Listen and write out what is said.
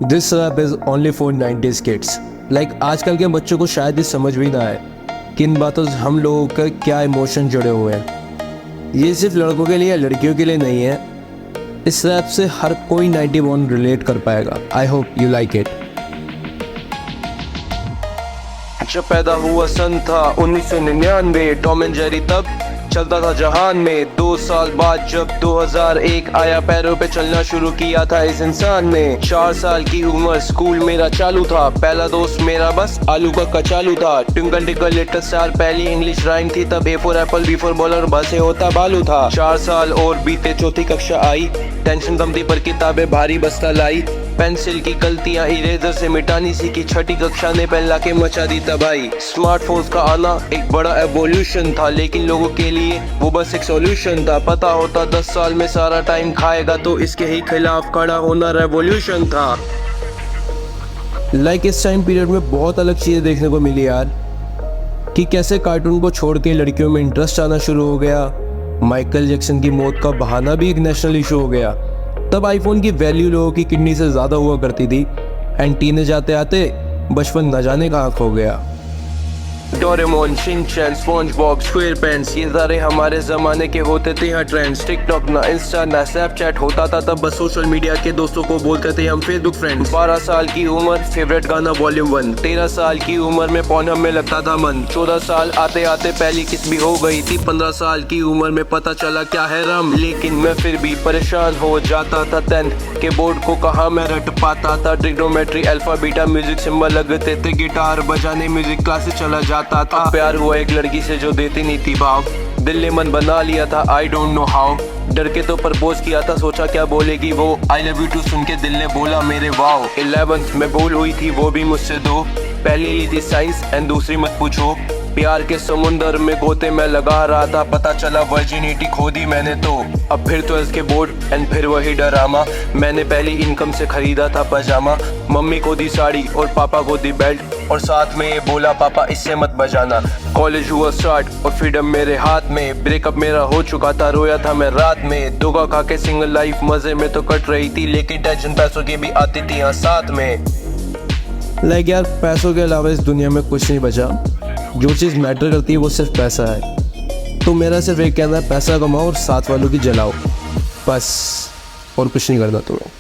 This rap is only for 90s kids. आजकल के बच्चों को शायद ये समझ भी ना आए कि इन बातों से हम लोगों का क्या इमोशन जुड़े हुए हैं। ये सिर्फ लड़कों के लिए या लड़कियों के लिए नहीं है। इस रैप से हर कोई 91 रिलेट कर पाएगा। I hope you like it. जब पैदा हुआ सन था 1999, टॉम एंड जेरी तब चलता था जहान में। 2 साल बाद जब 2001 आया, पैरों पे चलना शुरू किया था इस इंसान ने। 4 साल की उम्र, स्कूल मेरा चालू था। पहला दोस्त मेरा बस आलू का कचालू था। ट्विंकल टिकल लिटिल स्टार पहली इंग्लिश राइम थी तब। A for Apple, B for bowler, ब से होता बालू था। 4 साल और बीते, चौथी कक्षा आई। टेंशन कम थी पर किताबें भारी बस्ता लाई। पेंसिल की गलतियां इरेजर से मिटानी सीखी। छठी कक्षा ने पेन लाके मचा दी तबाही। स्मार्टफोन्स का आना एक बड़ा एवोल्यूशन था, लेकिन लोगों के लिए वो बस एक सॉल्यूशन था। पता होता 10 साल में सारा टाइम खाएगा तो इसके ही खिलाफ खड़ा होना रेवोल्यूशन था। इस टाइम पीरियड में बहुत अलग चीज़ें देखने को मिली यार, कि कैसे कार्टून को छोड़ के लड़कियों में इंटरेस्ट आना शुरू हो गया। माइकल जैक्सन की मौत का बहाना भी एक नेशनल इशू हो गया। तब आईफोन की वैल्यू लोगों की किडनी से ज़्यादा हुआ करती थी। एंड टीनेज आते आते बचपन न जाने कहाँ खो गया। डोरेमोन, शिनचैन, स्पंजबॉब, स्क्वेयरपैंट्स, ये सारे हमारे जमाने के होते थे यहाँ ट्रेंड्स। टिकटॉक ना इंस्टा ना स्नैपचैट होता था तब, बस सोशल मीडिया के दोस्तों को बोलते थे हम फेसबुक फ्रेंड्स। 12 साल की उम्र, फेवरेट गाना वॉल्यूम 1। 13 साल की उम्र में पॉर्नहब में लगता था मन। 14 साल आते आते पहली किस भी हो गई थी। 15 साल की उम्र में पता चला क्या है रम, लेकिन मैं फिर भी परेशान हो जाता था। 10th के बोर्ड को कहाँ मैं रट पाता था। Trigonometry, alpha beta, music symbol लगते थे। गिटार बजाने म्यूजिक क्लासेस चला जाता था। प्यार हुआ एक लड़की से जो देती नहीं थी भाव। दिल ने मन बना लिया था, आई डोंट नो हाउ। डर के तो प्रपोज किया था, सोचा क्या बोलेगी वो। आई लव यू टू सुन के दिल ने बोला मेरे वाओ। 11th में बोल हुई थी वो भी मुझसे 2। पहली ली थी साइंस एंड दूसरी मत पूछो। प्यार के समुंदर में गोते मैं लगा रहा था, पता चला वर्जिनिटी खो दी मैंने तो। अब फिर तो इसके बोर्ड एंड फिर वही डरामा। मैंने पहली इनकम से खरीदा था पजामा। मम्मी को दी साड़ी और पापा को दी बेल्ट, और साथ में ये बोला पापा इससे मत बजाना। कॉलेज हुआ स्टार्ट और फ्रीडम मेरे हाथ में। ब्रेकअप मेरा हो चुका था, रोया था मैं रात में। धोखा खा के सिंगल लाइफ मजे में तो कट रही थी, लेकिन टेंशन पैसों की भी आती थी यहाँ साथ में। यार पैसों के अलावा इस दुनिया में कुछ नहीं बचा। जो चीज़ मैटर करती है वो सिर्फ पैसा है। तो मेरा सिर्फ एक कहना है, पैसा कमाओ और साथ वालों की जलाओ, बस। और कुछ नहीं करना तुम्हें।